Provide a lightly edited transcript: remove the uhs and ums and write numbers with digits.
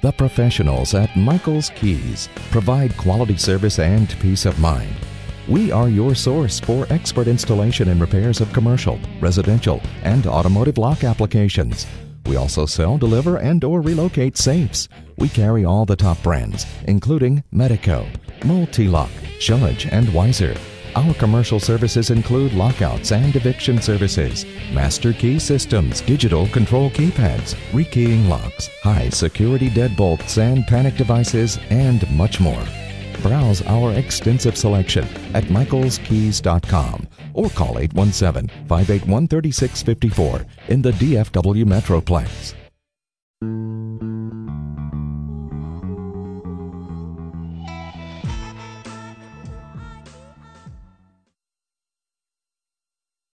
The professionals at Michael's Keys provide quality service and peace of mind. We are your source for expert installation and repairs of commercial, residential, and automotive lock applications. We also sell, deliver, and/or relocate safes. We carry all the top brands, including Medico, Multi-Lock, Judge, and Weiser. Our commercial services include lockouts and eviction services, master key systems, digital control keypads, rekeying locks, high security deadbolts and panic devices, and much more. Browse our extensive selection at michaelskeys.com or call 817-581-3654 in the DFW Metroplex.